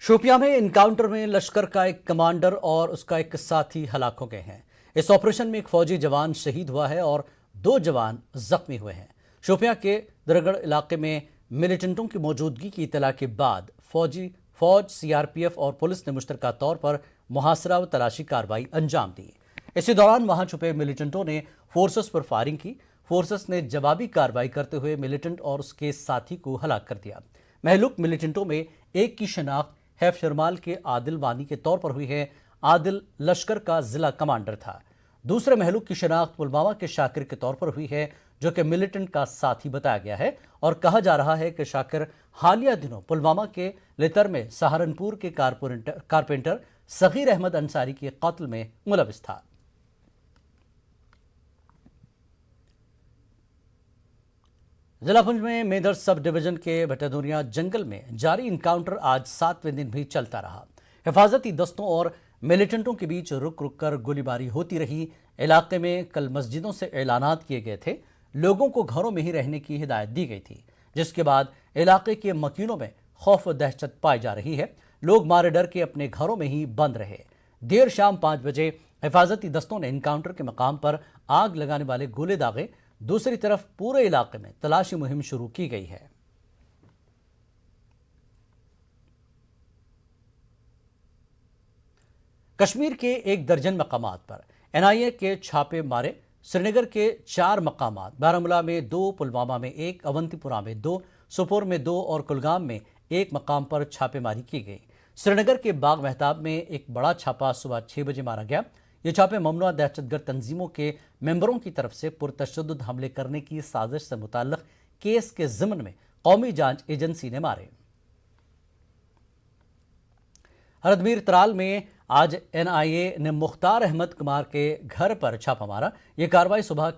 शोपियां में इनकाउंटर में लश्कर का एक कमांडर और उसका एक साथी हलाक हो गए हैं। इस ऑपरेशन में एक फौजी जवान शहीद हुआ है और 2 जवान जख्मी हुए हैं। शोपियां के दरगढ़ इलाके में मिलिटेंटों की मौजूदगी की इतला के बाद फौज सीआरपीएफ और पुलिस ने मुश्तरका तौर पर मुहासरा व तलाशी कार्रवाई अंजाम दी। इसी दौरान वहां छुपे मिलिटेंटों ने फोर्सेस पर फायरिंग की। फोर्सेस ने जवाबी कार्रवाई करते हुए मिलिटेंट और उसके साथी को हलाक कर दिया। महलूक मिलिटेंटों में एक की शनाख्त हैफ शर्माल के आदिल वानी के तौर पर हुई है। आदिल लश्कर का जिला कमांडर था। दूसरे महलूक की शनाख्त पुलवामा के शाकिर के तौर पर हुई है, जो कि मिलिटेंट का साथी बताया गया है और कहा जा रहा है कि शाकिर हालिया दिनों पुलवामा के लितर में सहारनपुर के कारपेंटर सगीर अहमद अंसारी के कत्ल में मुलविस था। जिला पुंछ में मेदर सब डिवीजन के भटदुरिया जंगल में जारी इनकाउंटर आज 7वें दिन भी चलता रहा। हिफाजती दस्तों और मिलिटेंटों के बीच रुक रुक कर गोलीबारी होती रही। इलाके में कल मस्जिदों से ऐलानात किए गए थे, लोगों को घरों में ही रहने की हिदायत दी गई थी, जिसके बाद इलाके के मकीनों में खौफ व दहशत पाई जा रही है। लोग मारे डर के अपने घरों में ही बंद रहे। देर शाम 5 बजे हिफाजती दस्तों ने इनकाउंटर के मकाम पर आग लगाने वाले गोले दागे। दूसरी तरफ पूरे इलाके में तलाशी मुहिम शुरू की गई है। कश्मीर के 1 दर्जन मकामात पर एनआईए के छापे मारे। श्रीनगर के 4 मकामात, बारामूला में 2, पुलवामा में 1, अवंतीपुरा में 2, सोपोर में 2 और कुलगाम में 1 मकाम पर छापेमारी की गई। श्रीनगर के बाग मेहताब में एक बड़ा छापा सुबह 6 बजे मारा गया। ये छापे ममनुआ दहशतगर्द तंजीमों के मेंबरों की तरफ से पुरतशद्दुद हमले करने की साजिश से मुताल्लिक केस के ज़िम्न में कौमी जांच एजेंसी ने मारे। हरदमीर त्राल में आज एनआईए ने मुख्तार अहमद कुमार के घर पर छापा मारा। यह कार्रवाई सुबह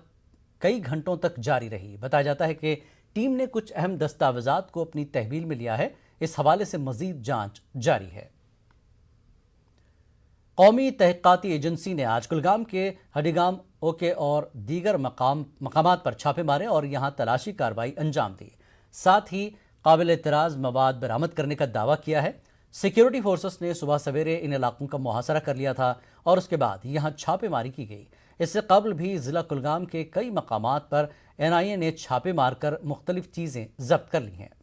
कई घंटों तक जारी रही। बताया जाता है कि टीम ने कुछ अहम दस्तावेजात को अपनी तहवील में लिया है। इस हवाले से मजीद जांच जारी है। कौमी तहकीकाती एजेंसी ने आज कुलगाम के हडीगाम ओके और दीगर मकामात पर छापे मारे और यहां तलाशी कार्रवाई अंजाम दी। साथ ही काबिल एतराज मवाद बरामद करने का दावा किया है। सिक्योरिटी फोर्सेस ने सुबह सवेरे इन इलाकों का मुहासरा कर लिया था और उसके बाद यहां छापेमारी की गई। इससे कबल भी जिला कुलगाम के कई मकामात पर एनआईए ने छापे मारकर मुख्तलिफ चीजें जब्त कर ली हैं।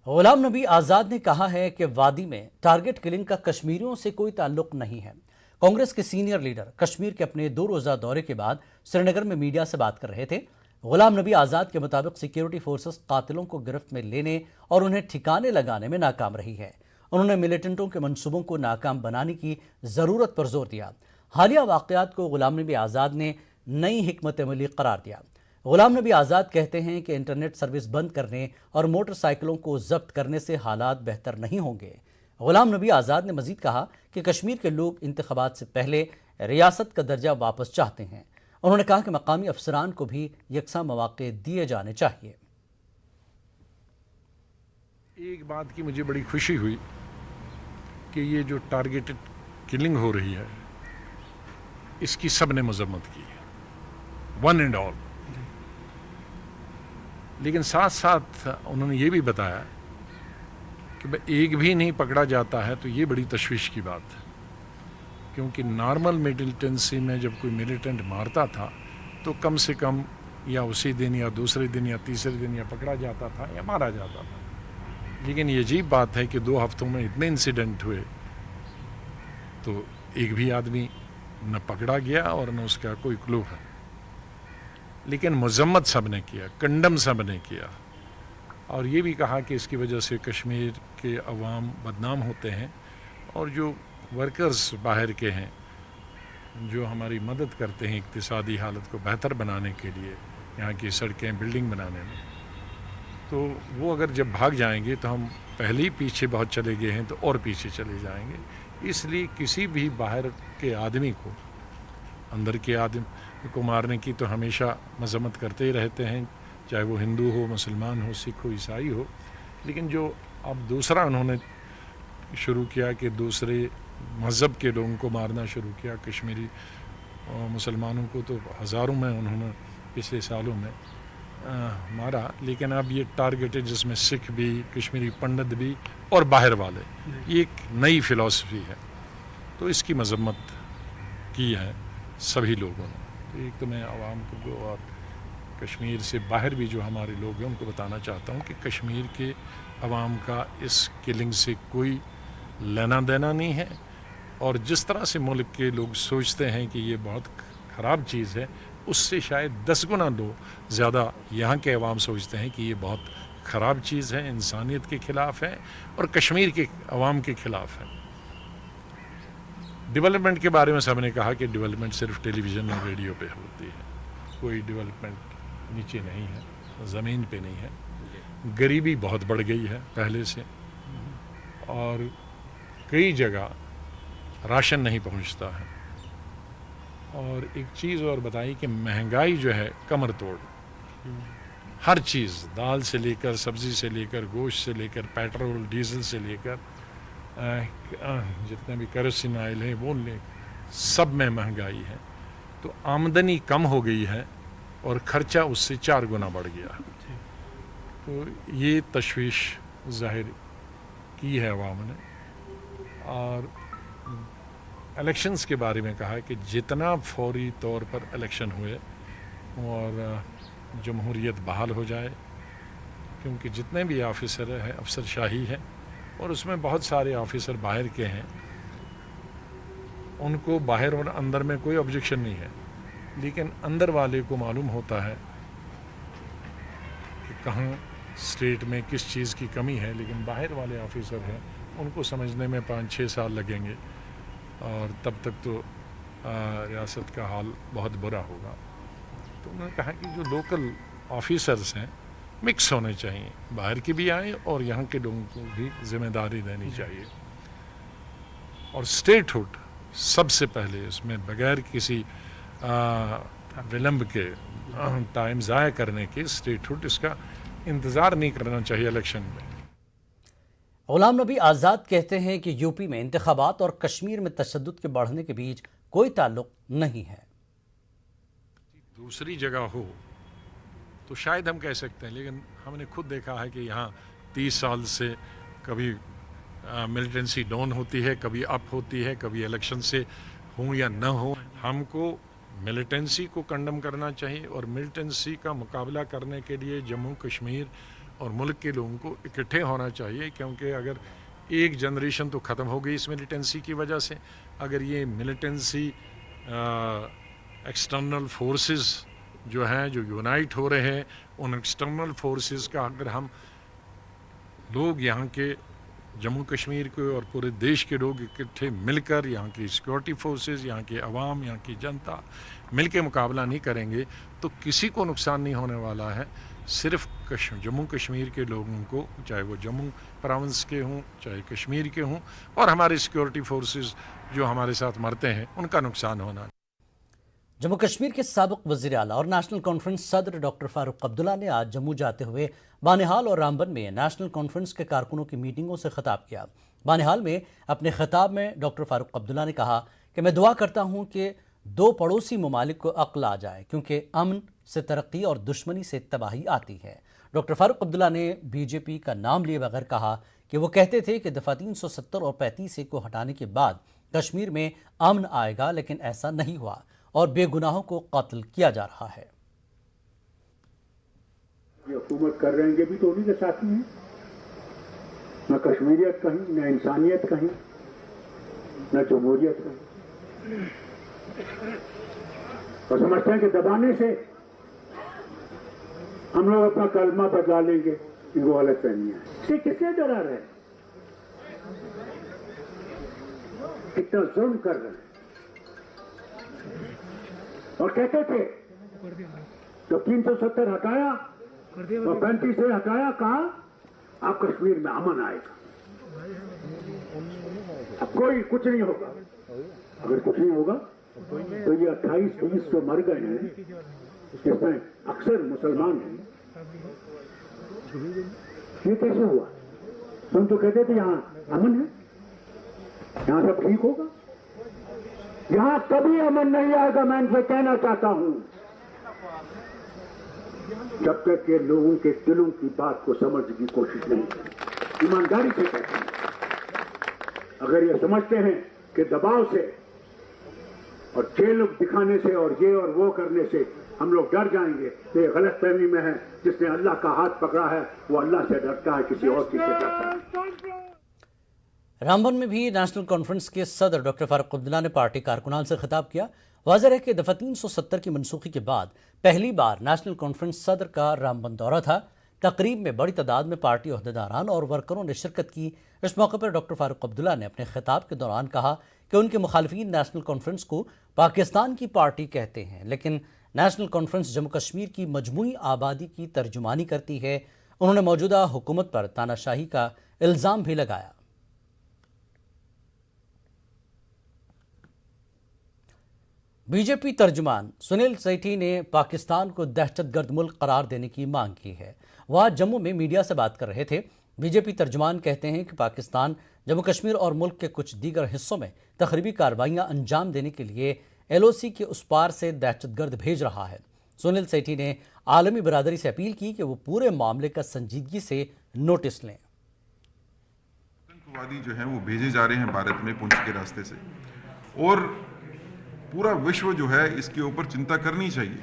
गुलाम नबी आज़ाद ने कहा है कि वादी में टारगेट किलिंग का कश्मीरियों से कोई ताल्लुक नहीं है। कांग्रेस के सीनियर लीडर कश्मीर के अपने 2 रोज़ा दौरे के बाद श्रीनगर में मीडिया से बात कर रहे थे। गुलाम नबी आज़ाद के मुताबिक सिक्योरिटी फोर्सेस कातिलों को गिरफ्त में लेने और उन्हें ठिकाने लगाने में नाकाम रही है। उन्होंने मिलिटेंटों के मंसूबों को नाकाम बनाने की ज़रूरत पर जोर दिया। हालिया वाक़यात को गुलाम नबी आज़ाद ने नई हिकमत अमली करार दिया। गुलाम नबी आज़ाद कहते हैं कि इंटरनेट सर्विस बंद करने और मोटरसाइकिलों को जब्त करने से हालात बेहतर नहीं होंगे। गुलाम नबी आज़ाद ने मजीद कहा कि कश्मीर के लोग इंतखाबात से पहले रियासत का दर्जा वापस चाहते हैं। उन्होंने कहा कि मकामी अफसरान को भी यकसा मौके दिए जाने चाहिए। एक बात की मुझे बड़ी खुशी हुई कि ये जो टारगेटेड किलिंग हो रही है इसकी सब ने मजम्मत की है, वन एंड ऑल। लेकिन साथ साथ उन्होंने ये भी बताया कि एक भी नहीं पकड़ा जाता है, तो ये बड़ी तशवीश की बात है, क्योंकि नॉर्मल मिलिटेंसी में जब कोई मिलिटेंट मारता था तो कम से कम या उसी दिन या दूसरे दिन या तीसरे दिन या पकड़ा जाता था या मारा जाता था। लेकिन ये अजीब बात है कि 2 हफ्तों में इतने इंसिडेंट हुए तो एक भी आदमी न पकड़ा गया और न उसका कोई क्लू है। लेकिन मजम्मत सब ने किया, कंडम सब ने किया और ये भी कहा कि इसकी वजह से कश्मीर के अवाम बदनाम होते हैं और जो वर्कर्स बाहर के हैं जो हमारी मदद करते हैं इक्तिसादी हालत को बेहतर बनाने के लिए, यहाँ की सड़कें बिल्डिंग बनाने में, तो वो अगर जब भाग जाएंगे तो हम पहले ही पीछे बहुत चले गए हैं तो और पीछे चले जाएंगे। इसलिए किसी भी बाहर के आदमी को अंदर के आदमी को मारने की तो हमेशा मजम्मत करते ही रहते हैं, चाहे वो हिंदू हो, मुसलमान हो, सिख हो, ईसाई हो। लेकिन जो अब दूसरा उन्होंने शुरू किया कि दूसरे मज़हब के लोगों को मारना शुरू किया, कश्मीरी मुसलमानों को तो हज़ारों में उन्होंने पिछले सालों में मारा, लेकिन अब ये टारगेट है जिसमें सिख भी, कश्मीरी पंडित भी और बाहर वाले, ये एक नई फिलॉसफी है, तो इसकी मजम्मत की है सभी लोगों ने। तो एक तो मैं आवाम को और कश्मीर से बाहर भी जो हमारे लोग हैं उनको बताना चाहता हूँ कि कश्मीर के आवाम का इस किलिंग से कोई लेना देना नहीं है, और जिस तरह से मुल्क के लोग सोचते हैं कि ये बहुत ख़राब चीज़ है, उससे शायद 10 गुना ज़्यादा यहाँ के अवाम सोचते हैं कि ये बहुत ख़राब चीज़ है, इंसानियत के ख़िलाफ़ है और कश्मीर के अवाम के ख़िलाफ़ है। डेवलपमेंट के बारे में सबने कहा कि डेवलपमेंट सिर्फ टेलीविज़न और रेडियो पे होती है, कोई डेवलपमेंट नीचे नहीं है, ज़मीन पे नहीं है। गरीबी बहुत बढ़ गई है पहले से, और कई जगह राशन नहीं पहुंचता है। और एक चीज़ और बताई कि महंगाई जो है कमर तोड़, हर चीज़, दाल से लेकर, सब्ज़ी से लेकर, गोश्त से लेकर, पेट्रोल डीजल से लेकर जितने भी केरोसिन ऑयल है वो सब में महंगाई है। तो आमदनी कम हो गई है और ख़र्चा उससे 4 गुना बढ़ गया। तो ये तशवीश ज़ाहिर की है अवाम ने। और इलेक्शंस के बारे में कहा कि जितना फौरी तौर पर इलेक्शन हुए और जमहूरियत बहाल हो जाए, क्योंकि जितने भी ऑफिसर हैं अफसरशाही है और उसमें बहुत सारे ऑफिसर बाहर के हैं, उनको बाहर और अंदर में कोई ऑब्जेक्शन नहीं है, लेकिन अंदर वाले को मालूम होता है कि कहाँ स्टेट में किस चीज़ की कमी है, लेकिन बाहर वाले ऑफिसर हैं उनको समझने में 5-6 साल लगेंगे और तब तक तो रियासत का हाल बहुत बुरा होगा। तो उन्होंने कहा कि जो लोकल ऑफिसर्स हैं मिक्स होने चाहिए, बाहर के भी आए और यहाँ के लोगों को भी जिम्मेदारी देनी चाहिए। और स्टेटहुड सबसे पहले, इसमें बगैर किसी विलंब के, टाइम ज़ाया करने के, स्टेटहुड इसका इंतज़ार नहीं करना चाहिए इलेक्शन में। गुलाम नबी आज़ाद कहते हैं कि यूपी में इंतखाबात और कश्मीर में तशद्दुद के बढ़ने के बीच कोई ताल्लुक नहीं है। दूसरी जगह हो तो शायद हम कह सकते हैं, लेकिन हमने खुद देखा है कि यहाँ 30 साल से कभी मिलिटेंसी डाउन होती है, कभी अप होती है, कभी इलेक्शन से हो या न हो। हमको मिलिटेंसी को कंडम करना चाहिए और मिलिटेंसी का मुकाबला करने के लिए जम्मू कश्मीर और मुल्क के लोगों को इकट्ठे होना चाहिए, क्योंकि अगर एक जनरेशन तो ख़त्म हो गई इस मिलिटेंसी की वजह से, अगर ये मिलिटेंसी एक्सटर्नल फोर्सेस जो हैं, जो यूनाइट हो रहे हैं, उन एक्सटर्नल फोर्सेस का अगर हम लोग यहाँ के जम्मू कश्मीर के और पूरे देश के लोग इकट्ठे मिलकर, यहाँ की सिक्योरिटी फोर्सेस, यहाँ के अवाम, यहाँ की जनता मिल के मुकाबला नहीं करेंगे तो किसी को नुकसान नहीं होने वाला है। सिर्फ जम्मू कश्मीर के लोगों को, चाहे वो जम्मू प्रोविंस के हों, चाहे कश्मीर के हों, और हमारे सिक्योरिटी फोर्सेस जो हमारे साथ मरते हैं, उनका नुकसान होना। जम्मू कश्मीर के साबिक वज़ीर आला और नेशनल कॉन्फ्रेंस सदर डॉक्टर फारूक अब्दुल्ला ने आज जम्मू जाते हुए बानिहाल और रामबन में नेशनल कॉन्फ्रेंस के कारकुनों की मीटिंगों से खिताब किया। बानिहाल में अपने खिताब में डॉक्टर फारूक अब्दुल्ला ने कहा कि मैं दुआ करता हूँ कि 2 पड़ोसी ममालिक को अक्ल आ जाए, क्योंकि अमन से तरक्की और दुश्मनी से तबाही आती है। डॉक्टर फारूक अब्दुल्ला ने बीजेपी का नाम लिए बगैर कहा कि वो कहते थे कि दफ़ा 370 और 35 को हटाने के बाद कश्मीर में अमन आएगा, लेकिन ऐसा नहीं हुआ और बेगुनाहों को कत्ल किया जा रहा है। ये हुकूमत कर रहे हैं, ये भी तो उन्हीं के साथ ही हैं। न कश्मीरियत कहीं, न इंसानियत कहीं, न जमहूरियत कहीं। और समझते हैं कि दबाने से हम लोग अपना कलमा बदला लेंगे। इनको गलत फहमी है। इससे किससे डरा रहे, कितना जुल्म कर रहे हैं। और कहते थे जब 370 हटाया और 35 से हटाया, कहा आप कश्मीर में अमन आएगा, अब कोई कुछ नहीं होगा। अगर कुछ नहीं होगा तो ये 28-20 जो मर गए हैं, जिसमें अक्सर मुसलमान हैं, ये कैसे हुआ? तुम तो कहते थे यहाँ अमन है, यहाँ सब ठीक होगा। यहां कभी अमन नहीं आएगा। मैं इनसे कहना चाहता हूं, जब तक कि लोगों के दिलों की बात को समझने की कोशिश नहीं करें। ईमानदारी से कहते हैं, अगर ये समझते हैं कि दबाव से और जेल दिखाने से और ये और वो करने से हम लोग डर जाएंगे, तो ये गलत फहमी में है। जिसने अल्लाह का हाथ पकड़ा है वो अल्लाह से डरता है, किसी और चीज से डरता है। रामबन में भी नेशनल कॉन्फ्रेंस के सदर डॉक्टर फारूक अब्दुल्ला ने पार्टी कारकुनान से खिताब किया। वाज़ेह है कि दफ़ा 370 की मनसूखी के बाद पहली बार नेशनल कॉन्फ्रेंस सदर का रामबन दौरा था। तकरीब में बड़ी तादाद में पार्टी ओहदेदारान और वर्करों ने शिरकत की। इस मौके पर डॉक्टर फारूक अब्दुल्ला ने अपने खिताब के दौरान कहा कि उनके मुखालिफिन नेशनल कॉन्फ्रेंस को पाकिस्तान की पार्टी कहते हैं, लेकिन नेशनल कॉन्फ्रेंस जम्मू कश्मीर की मजमूई आबादी की तर्जुमानी करती है। उन्होंने मौजूदा हुकूमत पर तानाशाही का इल्ज़ाम भी लगाया। बीजेपी तर्जुमान सुनील सेठी ने पाकिस्तान को दहशतगर्द मुल्क करार देने की मांग की है। वह आज जम्मू में मीडिया से बात कर रहे थे। बीजेपी तर्जुमान कहते हैं कि पाकिस्तान जम्मू कश्मीर और मुल्क के कुछ दीगर हिस्सों में तखरीबी कार्रवाइयां अंजाम देने के लिए LOC के उस पार से दहशतगर्द भेज रहा है। सुनील सेठी ने आलमी बरादरी से अपील की कि वो पूरे मामले का संजीदगी से नोटिस लें। आतंकवादी जो हैं वो भेजे जा रहे हैं भारत में पुंछ के रास्ते से, और पूरा विश्व जो है इसके ऊपर चिंता करनी चाहिए।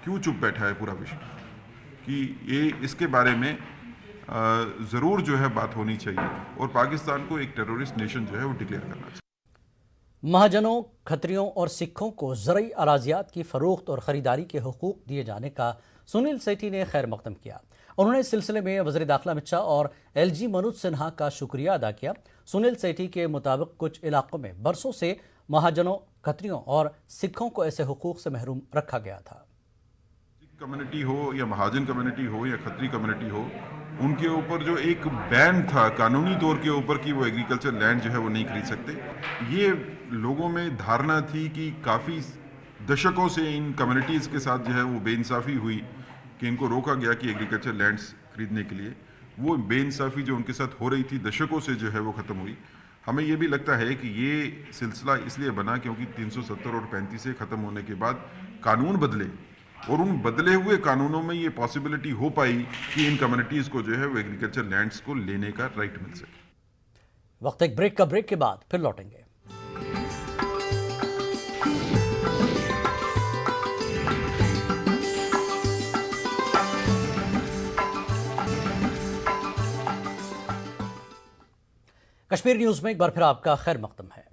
क्यों चुप बैठा है पूरा विश्व कि ये इसके बारे में ज़रूर जो है बात होनी चाहिए और पाकिस्तान को एक टेररिस्ट नेशन जो है वो डिक्लेयर करना चाहिए। महाजनों, खत्रियों और सिखों को ज़रई अराजियात की फ़रोख्त और ख़रीदारी के हुकूक दिए जाने का सुनील सेठी ने खैर मकदम किया। उन्होंने इस सिलसिले में वज़ीर दाखिला अमित शाह और LG मनोज सिन्हा का शुक्रिया अदा किया। सुनील सेठी के मुताबिक कुछ इलाकों में बरसों से महाजनों, खत्रियों और सिखों को ऐसे हुकूक से महरूम रखा गया था। सिख कम्युनिटी हो या महाजन कम्युनिटी हो या खत्री कम्युनिटी हो, उनके ऊपर जो एक बैन था कानूनी तौर के ऊपर कि वो एग्रीकल्चर लैंड जो है वो नहीं खरीद सकते। ये लोगों में धारणा थी कि काफ़ी दशकों से इन कम्युनिटीज़ के साथ जो है वो बेइंसाफ़ी हुई कि इनको रोका गया कि एग्रीकल्चर लैंड्स खरीदने के लिए। वो बेइंसाफ़ी जो उनके साथ हो रही थी दशकों से जो है वो ख़त्म हुई। हमें ये भी लगता है कि ये सिलसिला इसलिए बना क्योंकि 370 और 35 से ख़त्म होने के बाद कानून बदले, और उन बदले हुए कानूनों में ये पॉसिबिलिटी हो पाई कि इन कम्युनिटीज़ को जो है वो एग्रीकल्चर लैंड्स को लेने का राइट मिल सके। वक्त एक ब्रेक के बाद फिर लौटेंगे। कश्मीर न्यूज़ में एक बार फिर आपका खैर मकदम है।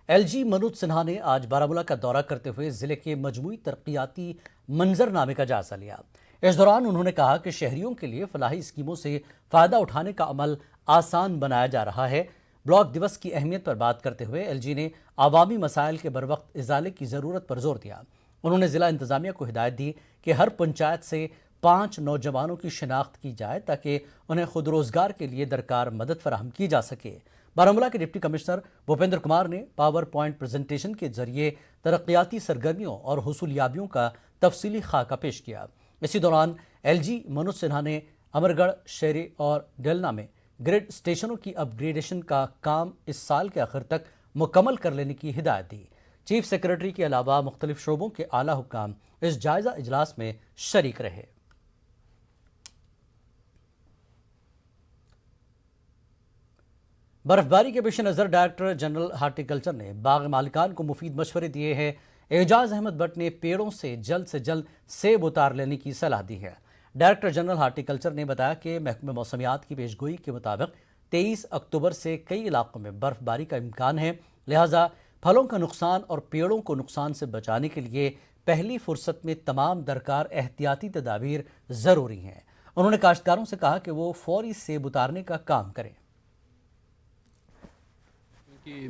LG मनोज सिन्हा ने आज बारामूला का दौरा करते हुए जिले के मजमूई तरक्याती मंजरनामे का जायजा लिया। इस दौरान उन्होंने कहा कि शहरियों के लिए फलाही स्कीमों से फ़ायदा उठाने का अमल आसान बनाया जा रहा है। ब्लॉक दिवस की अहमियत पर बात करते हुए LG ने आवामी मसाइल के बरवक्त इजाले की ज़रूरत पर जोर दिया। उन्होंने ज़िला इंतज़ामिया को हिदायत दी कि हर पंचायत से 5 नौजवानों की शिनाख्त की जाए ताकि उन्हें खुद रोज़गार के लिए दरकार मदद फराहम की जा सके। बारामूला के डिप्टी कमिश्नर भूपेंद्र कुमार ने पावर पॉइंट प्रेजेंटेशन के जरिए तरक्याती सरगर्मियों और हुसूलियाबियों का तफसीली खाका पेश किया। इसी दौरान LG मनोज सिन्हा ने अमरगढ़, शेरे और डेलना में ग्रिड स्टेशनों की अपग्रेडेशन का काम इस साल के आखिर तक मुकम्मल कर लेने की हिदायत दी। चीफ सेक्रेटरी के अलावा मुख्तलिफ शोबों के आला हुक्काम इस जायजा इजलास में शरीक रहे। बर्फबारी के पेश नज़र डायरेक्टर जनरल हार्टिकल्चर ने बाग मालिकान को मुफीद मशवरे दिए हैं। एजाज अहमद भट्ट ने पेड़ों से जल्द सेब उतार लेने की सलाह दी है। डायरेक्टर जनरल हार्टिकल्चर ने बताया कि महकमे मौसमियात की पेशगोई के मुताबिक 23 अक्टूबर से कई इलाकों में बर्फबारी का इम्कान है, लिहाजा फलों का नुकसान और पेड़ों को नुकसान से बचाने के लिए पहली फुर्सत में तमाम दरकार एहतियाती तदाबीर ज़रूरी हैं। उन्होंने काश्तकारों से कहा कि वो फौरी सेब उतारने का काम करें।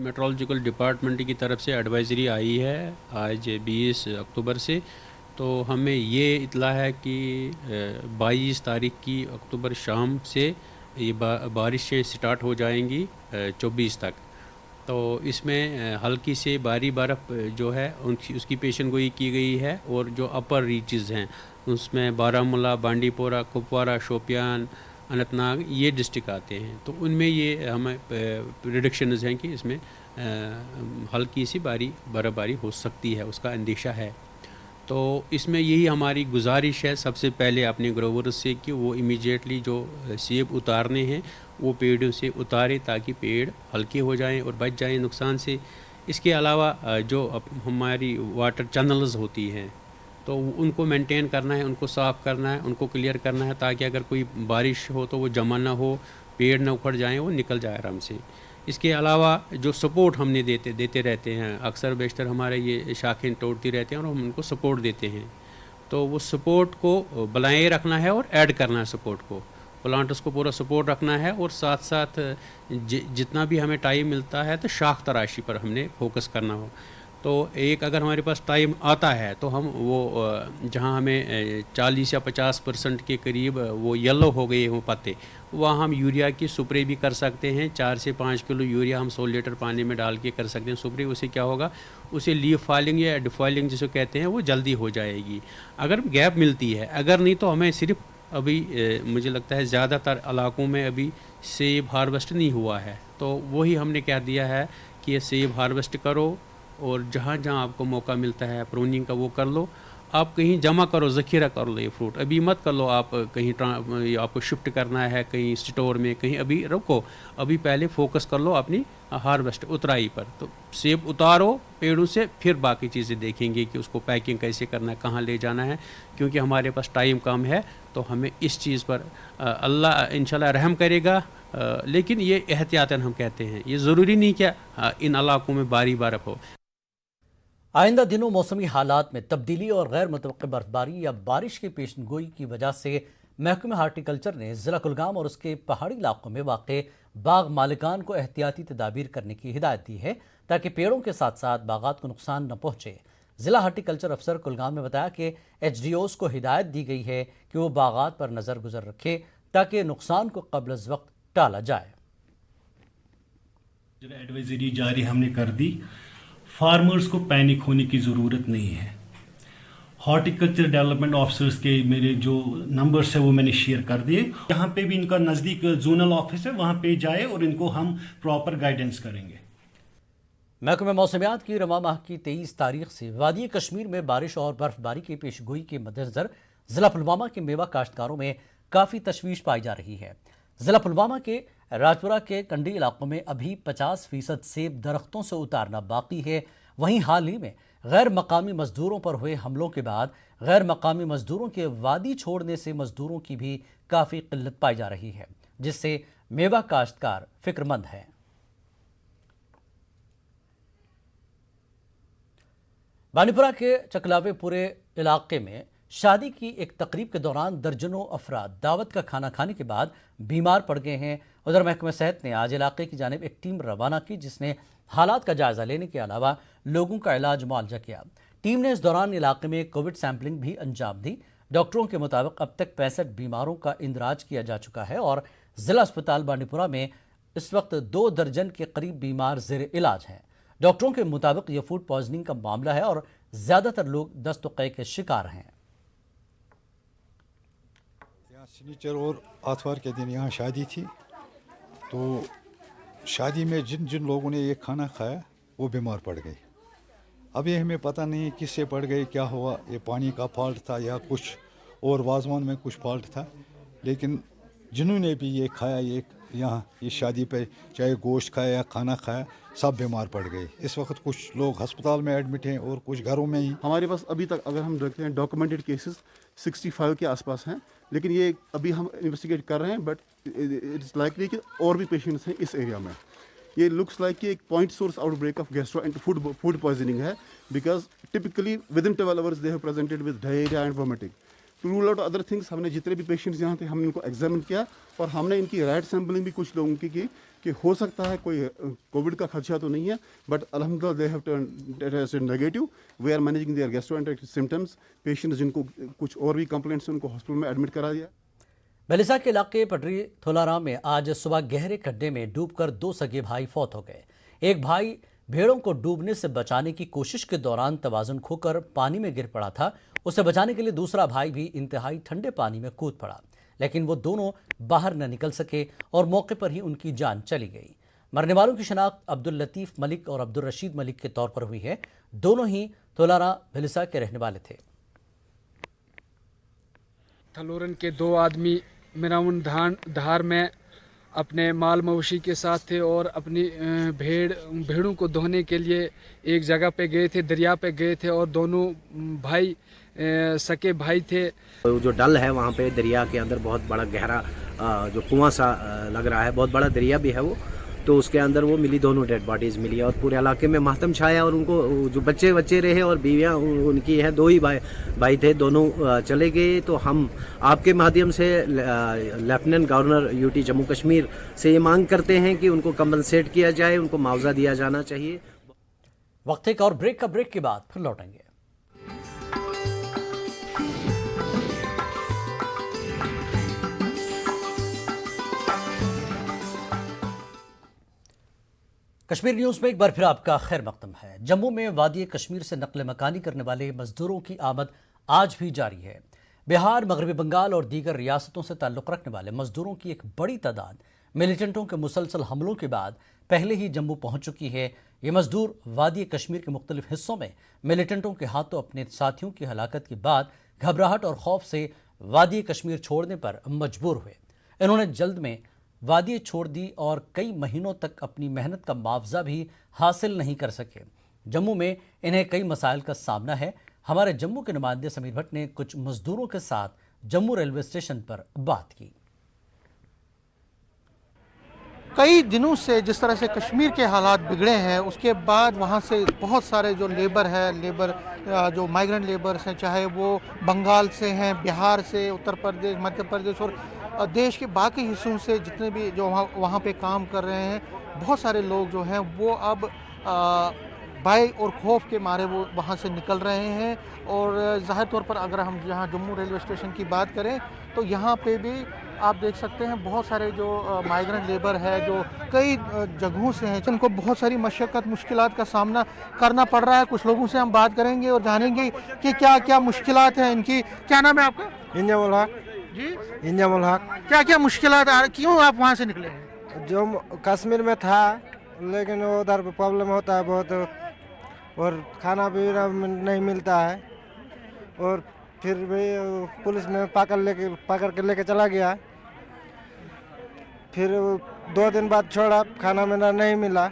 मेट्रोलॉजिकल डिपार्टमेंट की तरफ से एडवाइजरी आई है आज 20 अक्टूबर से, तो हमें ये इतला है कि 22 तारीख की अक्टूबर शाम से ये बारिशें स्टार्ट हो जाएंगी 24 तक। तो इसमें हल्की से भारी बर्फ़ जो है उसकी पेशन गोई की गई है, और जो अपर रीचेस हैं उसमें बारामूला, बांडीपोरा, कुपवारा, शोपियान, अनंतनाग ये डिस्ट्रिक्ट आते हैं। तो उनमें ये हमें प्रेडिक्शंस हैं कि इसमें हल्की सी बर्फ़बारी हो सकती है, उसका अंदेशा है। تو اس میں یہی ہماری گزارش ہے سب سے پہلے اپنے گروورز سے کہ وہ امیجیٹلی جو سیب اتارنے ہیں وہ پیڑوں سے اتارے تاکہ پیڑ ہلکے ہو جائیں اور بچ جائیں نقصان سے. اس کے علاوہ جو ہماری واٹر چینلز ہوتی ہیں تو ان کو مینٹین کرنا ہے, ان کو صاف کرنا ہے, ان کو کلیئر کرنا ہے تاکہ اگر کوئی بارش ہو تو وہ جمع نہ ہو, پیڑ نہ اکھڑ جائیں, وہ نکل جائے آرام سے. اس کے علاوہ جو سپورٹ ہم نے دیتے رہتے ہیں, اکثر بیشتر ہمارے یہ شاخیں توڑتی رہتے ہیں اور ہم ان کو سپورٹ دیتے ہیں, تو وہ سپورٹ کو بلائے رکھنا ہے اور ایڈ کرنا ہے سپورٹ کو, پلانٹس کو پورا سپورٹ رکھنا ہے, اور ساتھ ساتھ جتنا بھی ہمیں ٹائم ملتا ہے تو شاخ تراشی پر ہم نے فوکس کرنا ہو. تو ایک اگر ہمارے پاس ٹائم آتا ہے تو ہم وہ جہاں ہمیں 40 یا 50% کے قریب وہ یلو ہو گئے ہوں پتے, وہاں ہم یوریا کی سپرے بھی کر سکتے ہیں. 4 سے 5 کلو یوریا ہم 100 لیٹر پانی میں ڈال کے کر سکتے ہیں سپرے. اسے کیا ہوگا, اسے لیف فائلنگ یا ڈیفائلنگ جسے کہتے ہیں وہ جلدی ہو جائے گی اگر گیپ ملتی ہے. اگر نہیں تو ہمیں صرف ابھی مجھے لگتا ہے زیادہ تر علاقوں میں ابھی سیب ہارویسٹ نہیں ہوا ہے, تو وہی ہم نے کہہ دیا ہے کہ یہ سیب ہارویسٹ کرو, اور جہاں جہاں آپ کو موقع ملتا ہے پروننگ کا وہ کر لو. آپ کہیں جمع کرو, ذخیرہ کر لو یہ فروٹ, ابھی مت کر لو آپ کہیں آپ کو شفٹ کرنا ہے کہیں اسٹور میں, کہیں ابھی رکو, ابھی پہلے فوکس کر لو اپنی ہارویسٹ اترائی پر. تو سیب اتارو پیڑوں سے, پھر باقی چیزیں دیکھیں گے کہ اس کو پیکنگ کیسے کرنا ہے, کہاں لے جانا ہے, کیونکہ ہمارے پاس ٹائم کم ہے. تو ہمیں اس چیز پر اللہ انشاءاللہ رحم کرے گا, لیکن یہ احتیاطاً ہم کہتے ہیں, یہ ضروری نہیں کہ ان علاقوں میں باری برف ہو. آئندہ دنوں موسمی حالات میں تبدیلی اور غیر متوقع برفباری یا بارش کی پیشن گوئی کی وجہ سے محکمہ ہارٹیکلچر نے ضلع کلگام اور اس کے پہاڑی علاقوں میں واقع باغ مالکان کو احتیاطی تدابیر کرنے کی ہدایت دی ہے تاکہ پیڑوں کے ساتھ ساتھ باغات کو نقصان نہ پہنچے. ضلع ہارٹیکلچر افسر کلگام نے بتایا کہ ایچ ڈی اوز کو ہدایت دی گئی ہے کہ وہ باغات پر نظر گزر رکھے تاکہ نقصان کو قبل از وقت ٹالا جائے. ایڈوائزری جاری ہم نے کر دی, فارمرز کو پینک ہونے کی ضرورت نہیں ہے. ہارٹیکلچر ڈیولپمنٹ آفیسرز کے میرے جو نمبرز ہیں وہ میں نے شیئر کر دیے. یہاں پہ بھی ان کا نزدیک زونل آفس ہے, وہاں پہ جائے اور ان کو ہم پراپر گائیڈنس کریں گے. محکمہ موسمیات کی رواں ماہ کی 23 تاریخ سے وادی کشمیر میں بارش اور برف باری کی پیش گوئی کے مدنظر ضلع پلوامہ کے میوہ کاشتکاروں میں کافی تشویش پائی جا رہی ہے. ضلع پلوامہ کے راجپورہ کے کنڈی علاقوں میں ابھی 50% سیب درختوں سے اتارنا باقی ہے. وہیں حال ہی میں غیر مقامی مزدوروں پر ہوئے حملوں کے بعد غیر مقامی مزدوروں کے وادی چھوڑنے سے مزدوروں کی بھی کافی قلت پائی جا رہی ہے, جس سے میوہ کاشتکار فکر مند ہیں. بانڈی پورہ کے چکلاوے پورے علاقے میں شادی کی ایک تقریب کے دوران درجنوں افراد دعوت کا کھانا کھانے کے بعد بیمار پڑ گئے ہیں. ادھر محکمہ صحت نے آج علاقے کی جانب ایک ٹیم روانہ کی جس نے حالات کا جائزہ لینے کے علاوہ لوگوں کا علاج معالجہ کیا. ٹیم نے اس دوران علاقے میں کووڈ سیمپلنگ بھی انجام دی. ڈاکٹروں کے مطابق اب تک 65 بیماروں کا اندراج کیا جا چکا ہے اور ضلع اسپتال بانڈی پورہ میں اس وقت 2 درجن کے قریب بیمار زیر علاج ہیں. ڈاکٹروں کے مطابق یہ فوڈ پوائزننگ کا معاملہ ہے اور زیادہ تر لوگ دست و قے کے شکار ہیں. یہاں سنیچر اور آتوار کے دن یہاں شادی تھی, تو شادی میں جن جن لوگوں نے یہ کھانا کھایا وہ بیمار پڑ گئے. اب یہ ہمیں پتہ نہیں کس سے پڑ گئے, کیا ہوا, یہ پانی کا فالٹ تھا یا کچھ اور وازوان میں کچھ فالٹ تھا, لیکن جنہوں نے بھی یہ کھایا یہاں یہ شادی پہ چاہے گوشت کھایا یا کھانا کھایا سب بیمار پڑ گئے. اس وقت کچھ لوگ ہسپتال میں ایڈمٹ ہیں اور کچھ گھروں میں ہی. ہمارے پاس ابھی تک اگر ہم دیکھتے ہیں ڈاکومنٹڈ کیسز 65 کے آس پاس ہیں, لیکن یہ ابھی ہم انویسٹیگیٹ کر رہے ہیں, بٹ اٹس لائکلی کہ اور بھی پیشنٹس ہیں اس ایریا میں. یہ لکس لائک کہ ایک point source outbreak of gastro and food poisoning ہے, because typically with in 12 hours they have presented with diarrhoea and vomiting. To rule out other things ہم نے جتنے بھی پیشنٹس یہاں تھے ہم نے ان کو ایگزامن کیا اور ہم نے ان کی ریٹ سیمپلنگ بھی کچھ لوگوں کی کہ ہو سکتا ہے کوئی کووڈ کا خدشہ تو نہیں ہے, بٹ الحمدللہ they have turned negative. We are managing their gastro symptoms. Patients جن کو کچھ اور بھی کمپلینٹس ان کو ہاسپٹل میں ایڈمٹ کرا دیا. بلسا کے علاقے پٹری تھولارام میں آج صبح گہرے کھڈے میں ڈوب کر 2 سگے بھائی فوت ہو گئے. ایک بھائی بھیڑوں کو ڈوبنے سے بچانے کی کوشش کے دوران توازن کھو کر پانی میں گر پڑا تھا. اسے بچانے کے لیے دوسرا بھائی بھی انتہائی ٹھنڈے پانی میں کود پڑا, لیکن وہ دونوں باہر نہ نکل سکے اور موقع پر ہی ان کی جان چلی گئی. مرنے والوں کی شناخت عبداللطیف ملک اور عبدالرشید ملک کے طور پر ہوئی ہے. دونوں ہی تولارا بھلسا کے رہنے والے تھے. थलोरन के 2 आदमी मिराउन धार में अपने माल मवेशी के साथ थे और अपनी भेड़ों को धोने के लिए एक जगह पे गए थे, दरिया पे गए थे और दोनों भाई सके भाई थे। जो डल है वहाँ पे दरिया के अंदर बहुत बड़ा गहरा जो कुआं सा लग रहा है, बहुत बड़ा दरिया भी है वो, तो उसके अंदर वो मिली, दोनों डेड बॉडीज़ मिली और पूरे इलाके में मातम छाया। और उनको जो बच्चे रहे और बीवियां उनकी हैं, 2 ही भाई थे, दोनों चले गए। तो हम आपके माध्यम से lieutenant governor UT Jammu Kashmir से ये मांग करते हैं कि उनको कंपनसेट किया जाए, उनको मुआवजा दिया जाना चाहिए। वक्त एक और ब्रेक के बाद फिर लौटेंगे। कश्मीर न्यूज़ में एक बार फिर आपका खैर मकदम है। जम्मू में वादी कश्मीर से नकल मकानी करने वाले मजदूरों की आमद आज भी जारी है। बिहार, मगरबी बंगाल और दीगर रियासतों से ताल्लुक़ रखने वाले मजदूरों की एक बड़ी तादाद मिलिटेंटों के मुसलसल हमलों के बाद पहले ही जम्मू पहुंच चुकी है। ये मजदूर वादी कश्मीर के मुख्तलिफ हिस्सों में मिलिटेंटों के हाथों अपने साथियों की हलाकत के बाद घबराहट और खौफ से वादी कश्मीर छोड़ने पर मजबूर हुए। इन्होंने जल्द में वादी छोड़ दी और कई महीनों तक अपनी मेहनत का मुआवजा भी हासिल नहीं कर सके। जम्मू में इन्हें कई मसाइल का सामना है। हमारे जम्मू के नुमाइंदे समीर भट्ट ने कुछ मजदूरों के साथ जम्मू रेलवे स्टेशन पर बात की। कई दिनों से जिस तरह से कश्मीर के हालात बिगड़े हैं, उसके बाद वहाँ से बहुत सारे जो लेबर जो माइग्रेंट लेबर्स हैं, चाहे वो बंगाल से हैं, बिहार से, उत्तर प्रदेश, मध्य प्रदेश और देश के बाकी हिस्सों से जितने भी जो वहाँ पे काम कर रहे हैं, बहुत सारे लोग जो हैं वो अब भय और खौफ के मारे वो वहाँ से निकल रहे हैं। और ज़ाहिर तौर पर अगर हम यहाँ जम्मू रेलवे स्टेशन की बात करें तो यहाँ पे भी आप देख सकते हैं बहुत सारे जो माइग्रेंट लेबर है जो कई जगहों से हैं, उनको बहुत सारी मशक्क़त मुश्किलात का सामना करना पड़ रहा है। कुछ लोगों से हम बात करेंगे और जानेंगे कि क्या क्या मुश्किलात हैं इनकी। क्या नाम है आपका? इंजमुल हक जी, इंजमुल हक। क्या क्या मुश्किलात आ रही, क्यों आप वहाँ से निकले हैं? जो कश्मीर में था, लेकिन उधर प्रॉब्लम होता है बहुत, और खाना भी नहीं मिलता है, और फिर भी पुलिस ने पकड़ के लेके चला गया। फिर 2 दिन बाद छोड़ा, खाना मेरा नहीं मिला,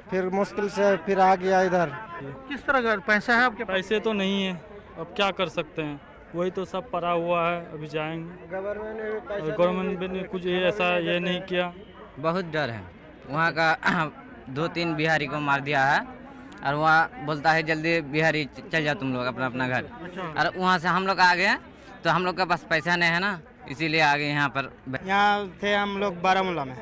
फिर मुश्किल से फिर आ गया इधर। किस तरह का पैसा है आपके? पैसे तो नहीं है, अब क्या कर सकते हैं, वही तो सब पड़ा हुआ है। अभी जाएंगे, गवर्नमेंट ने कुछ ऐसा ये नहीं किया। बहुत डर है, वहाँ का 2-3 बिहारी को मार दिया है और वहाँ बोलता है जल्दी बिहारी चल जाओ तुम लोग अपना घर। और वहाँ से हम लोग आ गए तो हम लोग के पास पैसा नहीं है ना, इसीलिए आ गए यहाँ पर। यहाँ थे हम लोग बारामूला में।